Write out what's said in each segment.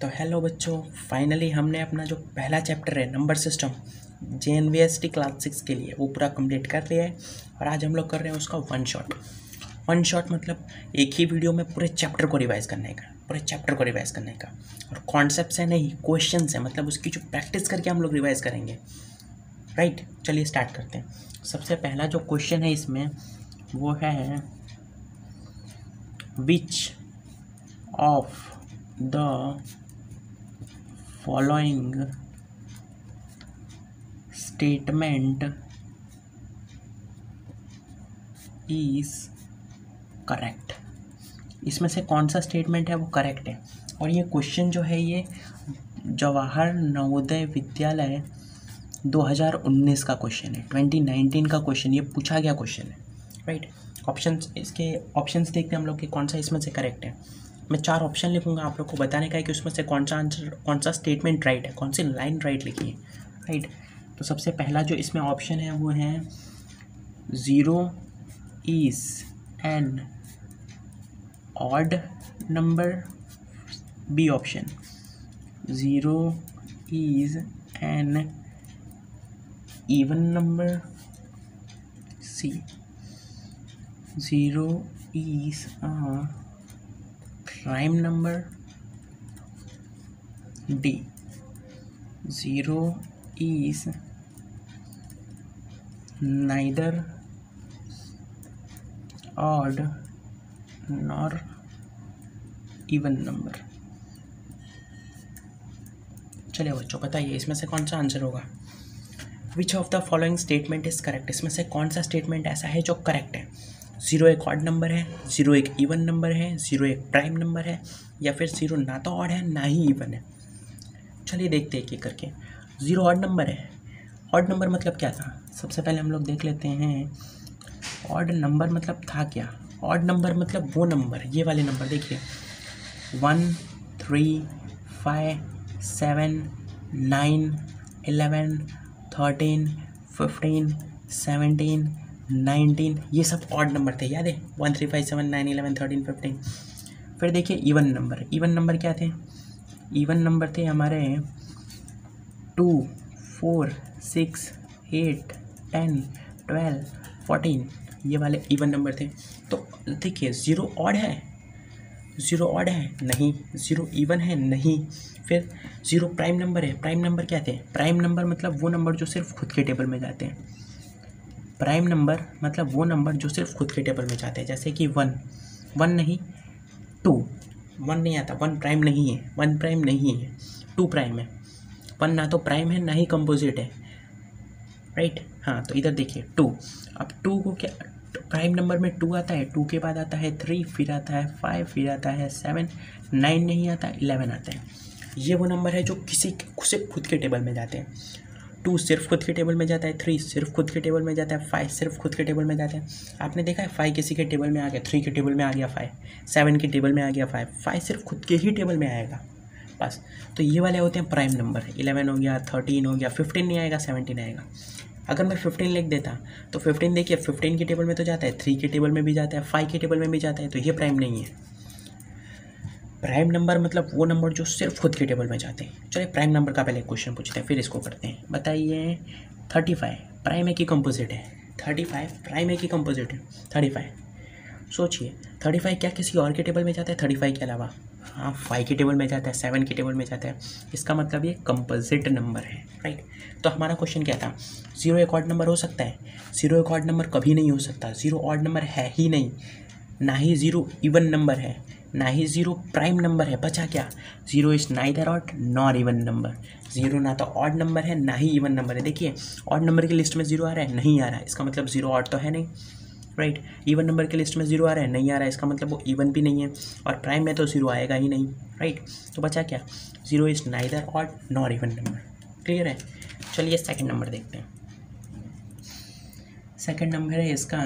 तो हेलो बच्चों, फाइनली हमने अपना जो पहला चैप्टर है नंबर सिस्टम JNVST क्लास 6 के लिए वो पूरा कंप्लीट कर लिया है। और आज हम लोग कर रहे हैं उसका वन शॉट मतलब एक ही वीडियो में पूरे चैप्टर को रिवाइज करने का, और कॉन्सेप्ट्स है नहीं, क्वेश्चंस है, मतलब उसकी जो प्रैक्टिस करके हम लोग रिवाइज करेंगे। राइट, चलिए स्टार्ट करते हैं। सबसे पहला जो क्वेश्चन है इसमें वो है which of the following statement is correct. इसमें से कौन सा स्टेटमेंट है वो करेक्ट है। और ये क्वेश्चन जो है ये जवाहर नवोदय विद्यालय 2019 का क्वेश्चन है, 2019 का क्वेश्चन, ये पूछा गया क्वेश्चन है। राइट, इसके ऑप्शंस देखते हैं हम लोग कि कौन सा इसमें से करेक्ट है। मैं 4 ऑप्शन लिखूंगा, आप लोग को बताने का है कि उसमें से कौन सा आंसर, कौन सा स्टेटमेंट राइट है, कौन सी लाइन राइट लिखी है। राइट, तो सबसे पहला जो इसमें ऑप्शन है वो है 0 is an odd number. B option 0 is an even number। C 0 is a prime number। D 0 is neither odd nor even number। चलिए बच्चों, बताइए इसमें से कौन सा आंसर होगा। Which of the following statement is correct. इसमें से कौन सा स्टेटमेंट ऐसा है जो करेक्ट है। 0 एक ऑड नंबर है, 0 एक इवन नंबर है, 0 एक प्राइम नंबर है, या फिर 0 ना तो ऑड है ना ही इवन है। चलिए देखते हैं एक एक करके। 0 ऑड नंबर है। ऑड नंबर मतलब क्या था, सबसे पहले हम लोग देख लेते हैं। ऑड नंबर मतलब था क्या। ऑड नंबर मतलब वो नंबर, ये वाले नंबर देखिए 1 3 5 7 9 11 13 15 17 19, ये सब ऑड नंबर थे, याद है। 1 3 5 7 9 11 13 15। फिर देखिए इवन नंबर। इवन नंबर क्या थे, इवन नंबर थे हमारे 2 4 6 8 10 12 14, ये वाले इवन नंबर थे। तो देखिए 0 ऑड है, 0 ऑड है नहीं, 0 इवन है नहीं। फिर 0 प्राइम नंबर है। प्राइम नंबर क्या थे, प्राइम नंबर मतलब वो नंबर जो सिर्फ खुद के टेबल में जाते हैं। प्राइम नंबर मतलब वो नंबर जो सिर्फ खुद के टेबल में जाते हैं, जैसे कि 1 नहीं, 2 1 नहीं आता, 1 प्राइम नहीं है, 1 प्राइम नहीं है, 2 प्राइम है। 1 ना तो प्राइम है ना ही कंपोजिट है। राइट, हाँ, तो इधर देखिए 2। अब 2 को क्या, प्राइम नंबर में 2 आता है, 2 के बाद आता है 3, फिर आता है 5, फिर आता है 7, 9 नहीं आता, 11 आता है। ये वो नंबर है जो किसी सिर्फ खुद के टेबल में जाते हैं। 2 सिर्फ खुद के टेबल में जाता है, 3 सिर्फ खुद के टेबल में जाता है, 5 सिर्फ खुद के टेबल में जाता है। आपने देखा है 5 किसी के टेबल में आ गया, 3 के टेबल में आ गया 5, 7 के टेबल में आ गया 5 सिर्फ खुद के ही टेबल में आएगा बस। तो ये वाले होते हैं प्राइम नंबर। 11 हो गया, 13 हो गया, 15 नहीं आएगा, 17 आएगा। अगर मैं 15 लिख देता तो 15 देखिए 15 के टेबल में तो जाता है, 3 के टेबल में भी जाता है, 5 के टेबल में भी जाता है, तो ये प्राइम नहीं है। प्राइम नंबर मतलब वो नंबर जो सिर्फ खुद के टेबल में जाते हैं। चलिए प्राइम नंबर का पहले क्वेश्चन पूछते हैं, फिर इसको करते हैं। बताइए 35 प्राइम है कि कंपोजिट है। 35 प्राइम है कि कंपोजिट है। 35 सोचिए, 35 क्या किसी और के टेबल में जाता है 35 के अलावा। हाँ, 5 के टेबल में जाता है, 7 के टेबल में जाता है, इसका मतलब ये कंपोजिट नंबर है। राइट, तो हमारा क्वेश्चन क्या था, 0 एक ऑड नंबर हो सकता है। 0 एक ऑड नंबर कभी नहीं हो सकता, 0 ऑड नंबर है ही नहीं, ना ही 0 इवन नंबर है, ना ही 0 प्राइम नंबर है। बचा क्या, 0 is neither odd nor even number. 0 ना तो ऑड नंबर है ना ही इवन नंबर है। देखिए ऑड नंबर की लिस्ट में 0 आ रहा है, नहीं आ रहा है, इसका मतलब 0 ऑड तो है नहीं। राइट, इवन नंबर की लिस्ट में 0 आ रहा है, नहीं आ रहा है, इसका मतलब वो इवन भी नहीं है, और प्राइम में तो 0 आएगा ही नहीं। राइट, तो बचा क्या, 0 is neither odd nor even number. Clear है। चलिए सेकंड नंबर देखते हैं। सेकंड नंबर है इसका,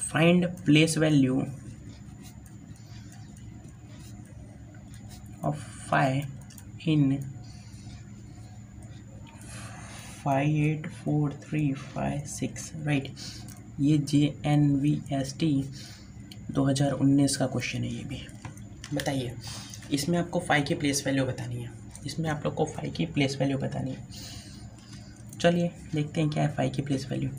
find place value of 5 in 5 8 4 3 5 6। Right, ये JNVST 2019 का क्वेश्चन है ये भी। बताइए, इसमें आपको फाई की प्लेस वैल्यू बतानी है, इसमें आप लोग को फाई की प्लेस वैल्यू बतानी है। चलिए देखते हैं क्या है फाई की प्लेस वैल्यू।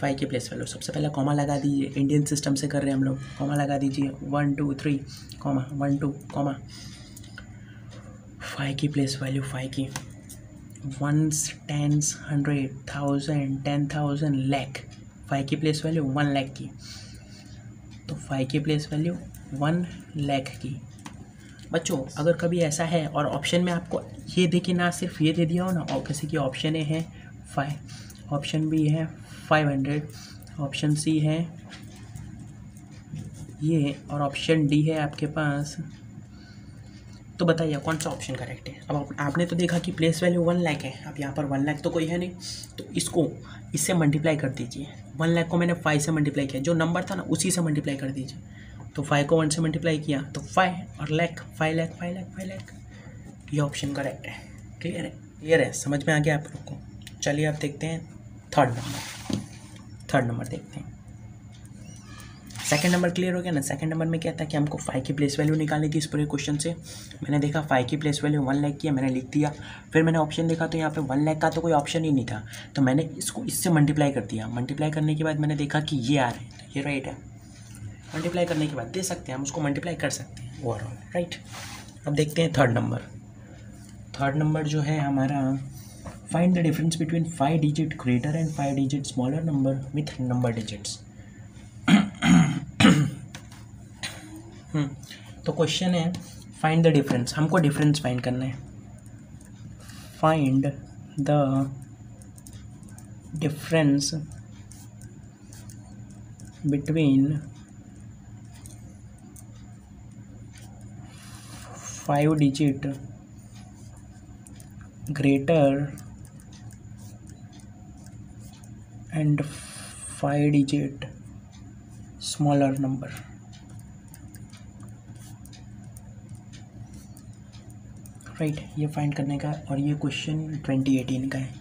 फाई की प्लेस वैल्यू सबसे पहले कॉमा लगा दीजिए, इंडियन सिस्टम से कर रहे हैं हम लोग, कॉमा लगा दीजिए 1 2 3 कॉमा 1 2 कॉमा। फाई की प्लेस वैल्यू, फाई की 1s 10s 100 1000 10,000 लाख, फाई की प्लेस वैल्यू 1 लाख की, तो फाई की प्लेस वैल्यू 1 लाख की। बच्चों अगर कभी ऐसा है और ऑप्शन में आपको ये दे के ना सिर्फ ये दे दिया हो ना, और किसी की ऑप्शन ए है 5, ऑप्शन बी है 500, ऑप्शन सी है ये, और ऑप्शन डी है आपके पास, तो बताइए कौन सा ऑप्शन करेक्ट है। अब आपने तो देखा कि प्लेस वैल्यू 1 लाख है, अब यहाँ पर 1 लाख तो कोई है नहीं, तो इसको इससे मल्टीप्लाई कर दीजिए। 1 लाख को मैंने 5 से मल्टीप्लाई किया, जो नंबर था ना उसी से मल्टीप्लाई कर दीजिए। तो 5 को 1 से मल्टीप्लाई किया तो 5 और लाख, 5 लाख 5 लाख 5 लाख, ये ऑप्शन करेक्ट है। क्लियर है, क्लियर है, समझ में आ गया आप लोग को। चलिए अब देखते हैं थर्ड नंबर देखते हैं। सेकंड नंबर क्लियर हो गया ना। सेकंड नंबर में क्या था कि हमको फाई की प्लेस वैल्यू निकालनी थी इस पूरे क्वेश्चन से। मैंने देखा फाई की प्लेस वैल्यू 1 लाख की है, मैंने लिख दिया। फिर मैंने ऑप्शन देखा तो यहाँ पे 1 लाख का तो कोई ऑप्शन ही नहीं था, तो मैंने इसको इससे मल्टीप्लाई कर दिया। मल्टीप्लाई करने के बाद मैंने देखा कि ये आ रहे हैं, तो ये राइट है। मल्टीप्लाई करने के बाद दे सकते हैं हम उसको, मल्टीप्लाई कर सकते हैं ओवरऑल, राइट। अब देखते हैं थर्ड नंबर। थर्ड नंबर जो है हमारा, find the difference between 5 digit greater and 5 digit smaller number with number digits. तो क्वेश्चन है फाइंड द डिफरेंस, हमको डिफरेंस फाइंड करना है। Find the difference between 5 digit greater and 5 digit smaller number. Right, ये find करने का, और ये क्वेश्चन 2018 का है,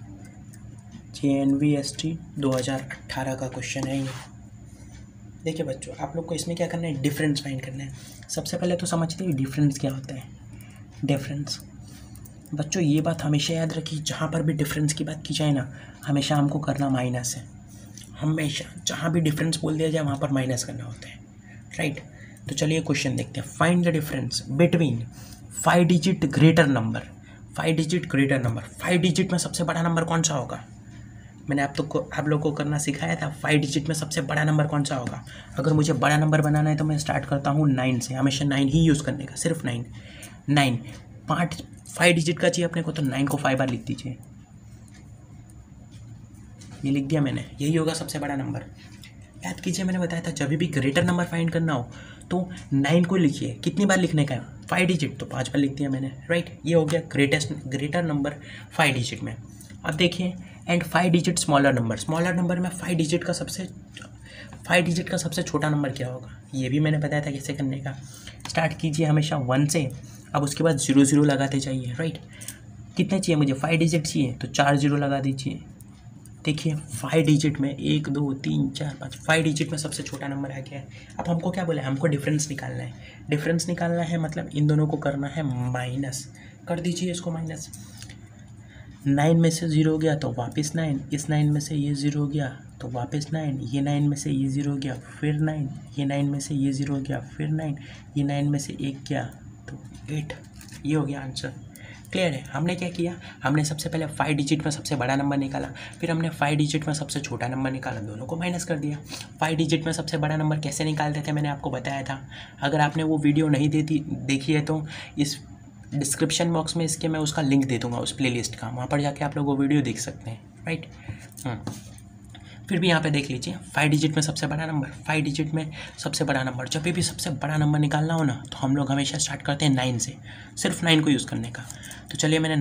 JNVST 2018 का क्वेश्चन है ये। देखिए बच्चों, आप लोग को इसमें क्या करना है, डिफरेंस फाइंड करना है। सबसे पहले तो समझते हैं डिफरेंस क्या होता है। डिफरेंस बच्चों ये बात हमेशा याद रखिए, जहाँ पर भी डिफरेंस की बात की जाए ना, हमेशा हमको करना माइनस है। हमेशा जहाँ भी डिफरेंस बोल दिया जाए वहाँ पर माइनस करना होता है, राइट। तो चलिए क्वेश्चन देखते हैं। Find the difference between 5 digit greater number, 5 digit greater number. 5 digit में सबसे बड़ा नंबर कौन सा होगा, मैंने आप लोग को करना सिखाया था। 5 डिजिट में सबसे बड़ा नंबर कौन सा होगा। अगर मुझे बड़ा नंबर बनाना है तो मैं स्टार्ट करता हूँ 9 से, हमेशा 9 ही यूज़ करने का, सिर्फ 9। 5 डिजिट का चाहिए अपने को, तो 9 को 5 बार लिख दीजिए। ये लिख दिया मैंने, यही होगा सबसे बड़ा नंबर। याद कीजिए मैंने बताया था, जब भी ग्रेटर नंबर फाइंड करना हो तो 9 को लिखिए। कितनी बार लिखने का है, 5 डिजिट, तो 5 बार लिख दिया मैंने, राइट। ये हो गया ग्रेटर नंबर 5 डिजिट में। अब देखिए, and 5 digit smaller number. Smaller number में 5 डिजिट का सबसे छोटा नंबर क्या होगा, ये भी मैंने बताया था कैसे करने का। स्टार्ट कीजिए हमेशा 1 से, अब उसके बाद 0 लगाते जाइए, राइट। कितने चाहिए मुझे, 5 डिजिट चाहिए, तो 4 0 लगा दीजिए। देखिए 5 डिजिट में 1 2 3 4 5, 5 डिजिट में सबसे छोटा नंबर आ गया है। अब हमको क्या बोला है, हमको डिफरेंस निकालना है। डिफरेंस निकालना है मतलब इन दोनों को करना है माइनस, कर दीजिए इसको माइनस। 9 में से 0 गया तो वापस 9, इस 9 में से ये 0 गया तो वापस 9, ये 9 में से ये 0 गया फिर 9, ये 9 में से ये 0 गया फिर 9, ये 9 में से 1 गया तो 8। ये हो गया आंसर। क्लियर है। हमने क्या किया, हमने सबसे पहले 5 डिजिट में सबसे बड़ा नंबर निकाला, फिर हमने 5 डिजिट में सबसे छोटा नंबर निकाला, दोनों को माइनस कर दिया। 5 डिजिट में सबसे बड़ा नंबर कैसे निकालते थे मैंने आपको बताया था। अगर आपने वो वीडियो नहीं देखी है तो इस डिस्क्रिप्शन बॉक्स में इसके मैं उसका लिंक दे दूँगा, उस प्लेलिस्ट का, वहाँ पर जाके आप लोग वो वीडियो देख सकते हैं, राइट। फिर भी यहाँ पे देख लीजिए, 5 डिजिट में सबसे बड़ा नंबर, 5 डिजिट में सबसे बड़ा नंबर। जब भी सबसे बड़ा नंबर निकालना हो ना तो हम लोग हमेशा स्टार्ट करते हैं 9 से, सिर्फ 9 को यूज़ करने का। तो चलिए मैंने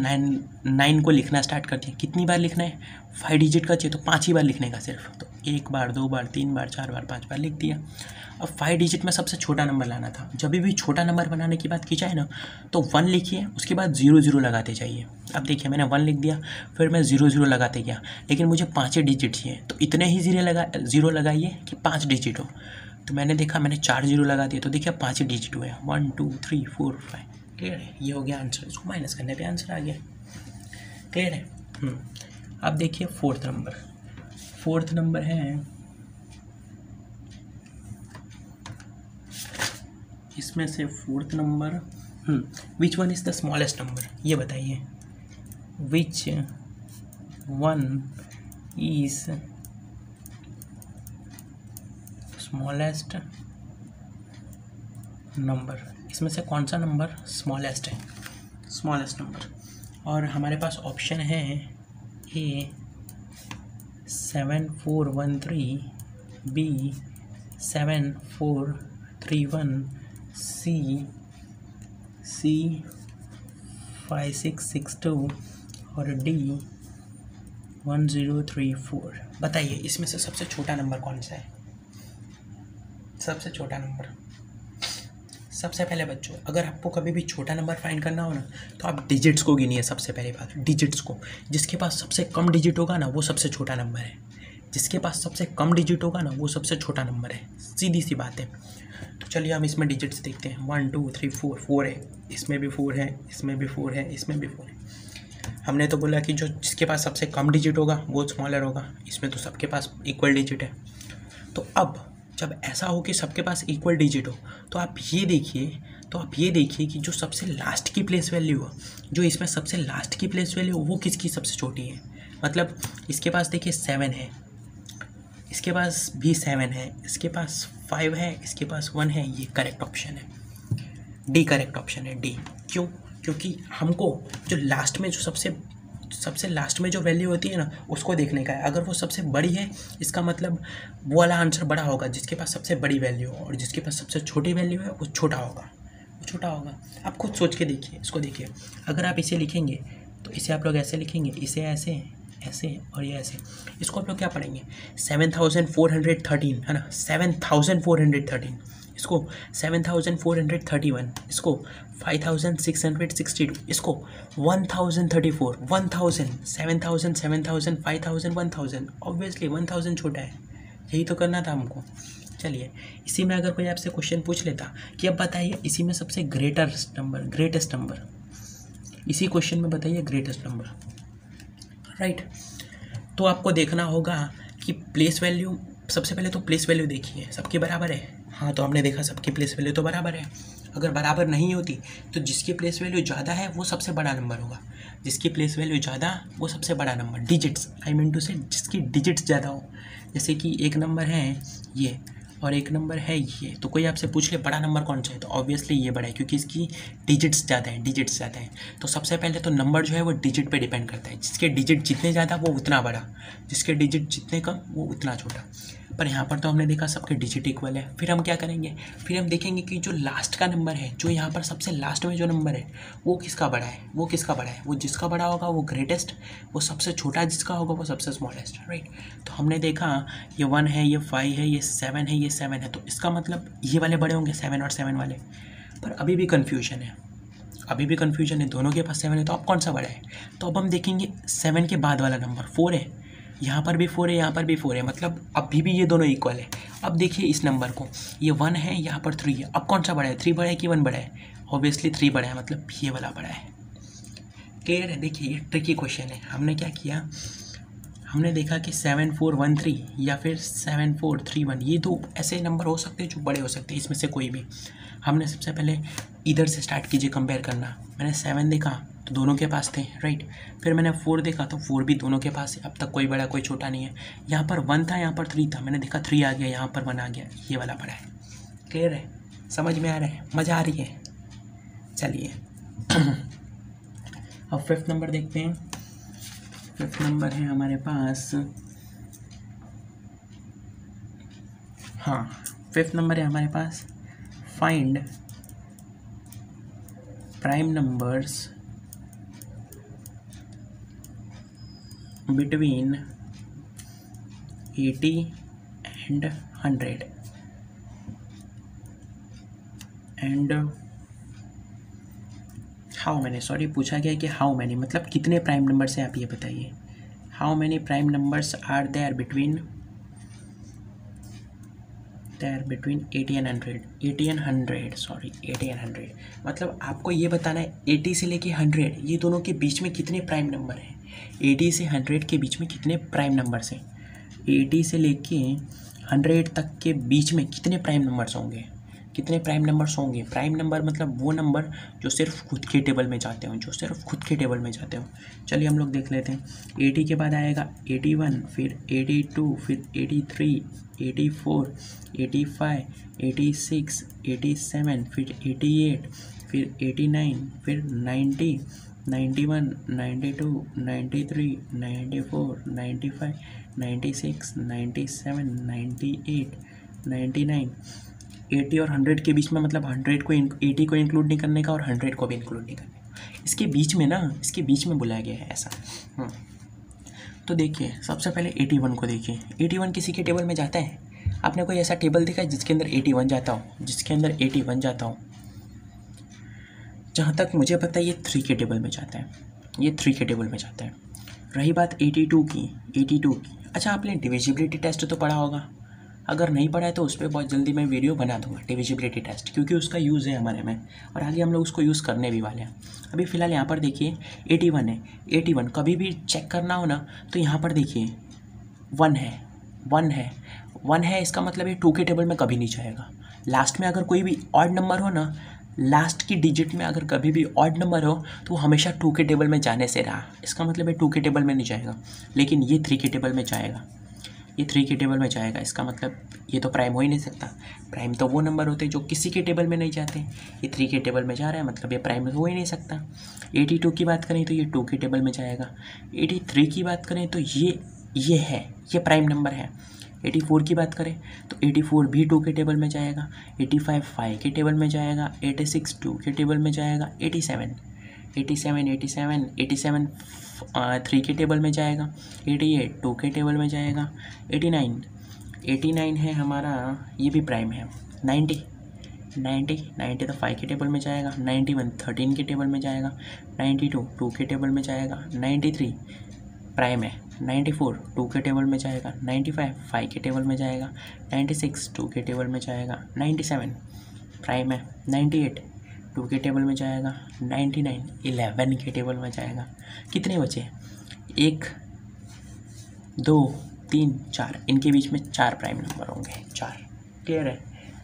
9 को लिखना स्टार्ट कर दिया। कितनी बार लिखना है, 5 डिजिट का चाहिए तो 5 ही बार लिखने का सिर्फ। तो 1 बार 2 बार 3 बार 4 बार 5 बार लिख दिया। अब 5 डिजिट में सबसे छोटा नंबर लाना था। जब भी छोटा नंबर बनाने की बात की जाए ना तो 1 लिखिए, उसके बाद 0 लगाते जाइए। अब देखिए मैंने 1 लिख दिया, फिर मैं 0 लगाते गया, लेकिन मुझे 5 डिजिट चाहिए, तो इतने ही 0 लगाइए कि 5 डिजिट हो। तो मैंने देखा, मैंने 4 जीरो लगा दिया, तो देखिए 5 ही डिजिट हुए, 1 2 3 4 5। क्लियर है, ये हो गया आंसर। इसको माइनस करने पे आंसर आ गया। क्लियर है। अब देखिए फोर्थ नंबर है, इसमें से fourth number, which one is the smallest number, ये बताइए। Which one is smallest number, इसमें से कौन सा नंबर स्मॉलेस्ट है, स्मॉलेस्ट नंबर। और हमारे पास ऑप्शन है ए 7413, बी 7431, सी 5662 और डी 1034। बताइए इसमें से सबसे छोटा नंबर कौन सा है, सबसे छोटा नंबर। सबसे पहले बच्चों, अगर आपको कभी भी छोटा नंबर फाइंड करना हो ना, तो आप डिजिट्स को गिनिए। सबसे पहली बात, डिजिट्स को। जिसके पास सबसे कम डिजिट होगा ना, वो सबसे छोटा नंबर है। जिसके पास सबसे कम डिजिट होगा ना, वो सबसे छोटा नंबर है। सीधी सी बात है। तो चलिए हम इसमें डिजिट्स देखते हैं। 1 2 3 4, 4 है, इसमें भी 4 है, इसमें भी 4 है, इसमें भी 4 है। हमने तो बोला कि जो जिसके पास सबसे कम डिजिट होगा वो स्मॉलर होगा। इसमें तो सबके पास इक्वल डिजिट है। तो अब जब ऐसा हो कि सबके पास इक्वल डिजिट हो, तो आप ये देखिए कि जो सबसे लास्ट की प्लेस वैल्यू हो, जो इसमें सबसे लास्ट की प्लेस वैल्यू हो, वो किसकी सबसे छोटी है। मतलब इसके पास देखिए 7 है, इसके पास भी 7 है, इसके पास 5 है, इसके पास 1 है। ये करेक्ट ऑप्शन है, डी करेक्ट ऑप्शन है, डी। क्यों? क्योंकि हमको जो लास्ट में जो सबसे लास्ट में जो वैल्यू होती है ना, उसको देखने का है। अगर वो सबसे बड़ी है, इसका मतलब वो वाला आंसर बड़ा होगा जिसके पास सबसे बड़ी वैल्यू हो, और जिसके पास सबसे छोटी वैल्यू है वो छोटा होगा, वो छोटा होगा। आप खुद सोच के देखिए, इसको देखिए। अगर आप इसे लिखेंगे तो इसे आप लोग ऐसे लिखेंगे, इसे ऐसे, ऐसे और ये ऐसे। इसको आप लोग क्या पढ़ेंगे, 7413 है ना, 7413। इसको 7431, इसको 5662, इसको 1034, 1000, 7000, 7000, 5000, 1000। ऑब्वियसली 1000 छोटा है। यही तो करना था हमको। चलिए, इसी में अगर कोई आपसे क्वेश्चन पूछ लेता कि अब बताइए इसी में सबसे ग्रेटेस्ट नंबर, इसी क्वेश्चन में बताइए ग्रेटेस्ट नंबर, राइट। तो आपको देखना होगा कि प्लेस वैल्यू, सबसे पहले तो प्लेस वैल्यू देखिए, सबके बराबर है। हाँ, तो हमने देखा सबकी प्लेस वैल्यू तो बराबर है। अगर बराबर नहीं होती तो जिसकी प्लेस वैल्यू ज़्यादा है वो सबसे बड़ा नंबर होगा। जिसकी प्लेस वैल्यू ज़्यादा वो सबसे बड़ा number, digits, I mean two से जिसकी डिजिट्स ज़्यादा हो। जैसे कि एक नंबर है ये और एक नंबर है ये, तो कोई आपसे पूछ ले बड़ा नंबर कौन सा है, तो ऑब्वियसली ये बड़ा है क्योंकि इसकी डिजिट्स ज़्यादा है। तो सबसे पहले तो नंबर जो है वो डिजिट पे डिपेंड करता है। जिसके डिजिट जितने ज़्यादा वो उतना बड़ा, जिसके डिजिट जितने कम वो उतना छोटा। पर यहाँ पर तो हमने देखा सबके डिजिट इक्वल है। फिर हम क्या करेंगे, फिर हम देखेंगे कि जो लास्ट का नंबर है, जो यहाँ पर सबसे लास्ट में जो नंबर है वो किसका बड़ा है, वो जिसका बड़ा होगा वो ग्रेटेस्ट, वो सबसे छोटा जिसका होगा वो सबसे स्मॉलेस्ट, राइट। तो हमने देखा ये 1 है, ये 5 है, ये 7 है, ये 7 है, तो इसका मतलब ये वाले बड़े होंगे 7 और 7 वाले। पर अभी भी कन्फ्यूजन है, दोनों के पास 7 है, तो अब कौन सा बड़ा है। तो अब हम देखेंगे 7 के बाद वाला नंबर 4 है, यहाँ पर भी 4 है, यहाँ पर भी 4 है, मतलब अभी भी ये दोनों इक्वल है। अब देखिए इस नंबर को, ये 1 है, यहाँ पर 3 है, अब कौन सा बड़ा है, 3 बड़ा है कि 1 बड़ा है। ऑब्वियसली 3 बड़ा है, मतलब ये वाला बड़ा है। क्लियर है। देखिए ये ट्रिकी क्वेश्चन है। हमने क्या किया, हमने देखा कि 7413 या फिर 7431, ये दो ऐसे नंबर हो सकते हैं जो बड़े हो सकते हैं, इसमें से कोई भी। हमने सबसे पहले इधर से स्टार्ट कीजिए कंपेयर करना। मैंने 7 देखा तो दोनों के पास थे, राइट। फिर मैंने 4 देखा तो 4 भी दोनों के पास है, अब तक कोई बड़ा कोई छोटा नहीं है। यहाँ पर 1 था, यहाँ पर 3 था, मैंने देखा 3 आ गया, यहाँ पर 1 आ गया, ये वाला बड़ा है। क्लियर है, समझ में आ रहा है, मज़ा आ रही है। चलिए अब 5th नंबर देखते हैं। 5th नंबर है हमारे पास, हाँ 5th नंबर है हमारे पास, find prime numbers between 80 and 100 and how many, sorry पूछा गया कि हाउ मैनी मतलब कितने प्राइम नंबर्स हैं, आप ये बताइए। How many prime numbers are there between there between 80 and 100, 80 and 100, sorry 80 and 100, मतलब आपको ये बताना है 80 से लेके 100 ये दोनों के बीच में कितने प्राइम नंबर हैं। 80 से 100 के बीच में कितने प्राइम नंबर्स हैं, 80 से लेके 100 तक के बीच में कितने प्राइम नंबर्स होंगे, कितने प्राइम नंबर्स होंगे। प्राइम नंबर मतलब वो नंबर जो सिर्फ खुद के टेबल में जाते हो, जो सिर्फ खुद के टेबल में जाते हो। चलिए हम लोग देख लेते हैं। 80 के बाद आएगा 81, फिर 82, फिर 83, 84, 85, 86, 87, फिर 88, फिर 89, फिर 90, 91, 92, 93, 94, 95, 96, 97, 98, 99, 80 और 100 के बीच में, मतलब 100 को 80 को इंक्लूड नहीं करने का और 100 को भी इंक्लूड नहीं करने का, इसके बीच में ना, इसके बीच में बुलाया गया है ऐसा। तो देखिए सबसे पहले 81 को देखिए। 81 किसी के टेबल में जाता है? आपने कोई ऐसा टेबल देखा है जिसके अंदर 81 जाता हो, जिसके अंदर 81 जाता हो? जहाँ तक मुझे पता है ये 3 के टेबल में जाता है, ये 3 के टेबल में जाता है। रही बात 82 की, 82 की, अच्छा आपने डिविजिबिलिटी टेस्ट तो पढ़ा होगा, अगर नहीं पढ़ा है तो उस पर बहुत जल्दी मैं वीडियो बना दूंगा डिविजिबिलिटी टेस्ट, क्योंकि उसका यूज़ है हमारे में और आगे हम लोग उसको यूज़ करने भी वाले हैं। अभी फ़िलहाल यहाँ पर देखिए 81 है, 81 कभी भी चेक करना हो ना तो यहाँ पर देखिए 1 है, 1 है, 1 है, इसका मतलब ये 2 के टेबल में कभी नहीं जाएगा। लास्ट में अगर कोई भी ऑड नंबर हो ना, लास्ट की डिजिट में अगर कभी भी ऑड नंबर हो तो वो हमेशा 2 के टेबल में जाने से रहा, इसका मतलब ये 2 के टेबल में नहीं जाएगा। लेकिन ये 3 के टेबल में जाएगा, ये 3 के टेबल में जाएगा, इसका मतलब ये तो प्राइम हो ही नहीं सकता। प्राइम तो वो नंबर होते हैं जो किसी के टेबल में नहीं जाते, ये 3 के टेबल में जा रहा है मतलब ये प्राइम हो ही नहीं सकता। 82 की बात करें तो ये 2 के टेबल में जाएगा। 83 की बात करें तो ये है, ये प्राइम नंबर है। 84 की बात करें तो 84 भी 2 के टेबल में जाएगा। 85 5 के टेबल में जाएगा। 86 2 के टेबल में जाएगा। 87 3 के टेबल में जाएगा। 88 2 के टेबल में जाएगा। 89 है हमारा, ये भी प्राइम है। 90 तो 5 के टेबल में जाएगा। 91 13 के टेबल में जाएगा। 92 2 के टेबल में जाएगा। 93 प्राइम है। 94 2 के टेबल में जाएगा। 95 5 के टेबल में जाएगा। 96 2 के टेबल में जाएगा। 97 प्राइम है। 98 2 के टेबल में जाएगा। 99 11 के टेबल में जाएगा। कितने बचे? 1 2 3 4, इनके बीच में 4 प्राइम नंबर होंगे, 4। क्लियर है?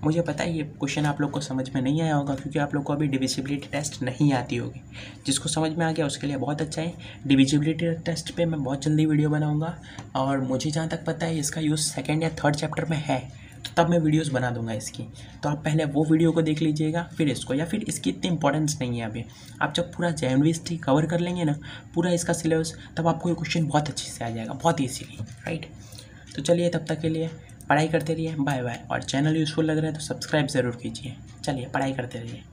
मुझे पता है ये क्वेश्चन आप लोग को समझ में नहीं आया होगा क्योंकि आप लोग को अभी डिविजिबिलिटी टेस्ट नहीं आती होगी। जिसको समझ में आ गया उसके लिए बहुत अच्छा है। डिविजिबिलिटी टेस्ट पे मैं बहुत जल्दी वीडियो बनाऊंगा और मुझे जहाँ तक पता है इसका यूज़ 2nd या 3rd चैप्टर में है, तो तब मैं वीडियोस बना दूंगा इसकी। तो आप पहले वो वीडियो को देख लीजिएगा फिर इसको, या फिर इसकी इतनी इंपॉर्टेंस नहीं है अभी। आप जब पूरा JNVST कवर कर लेंगे ना, पूरा इसका सिलेबस, तब आपको ये क्वेश्चन बहुत अच्छे से आ जाएगा, बहुत ईजीली, राइट। तो चलिए तब तक के लिए पढ़ाई करते रहिए, बाय बाय। और चैनल यूज़फुल लग रहा है तो सब्सक्राइब ज़रूर कीजिए। चलिए पढ़ाई करते रहिए।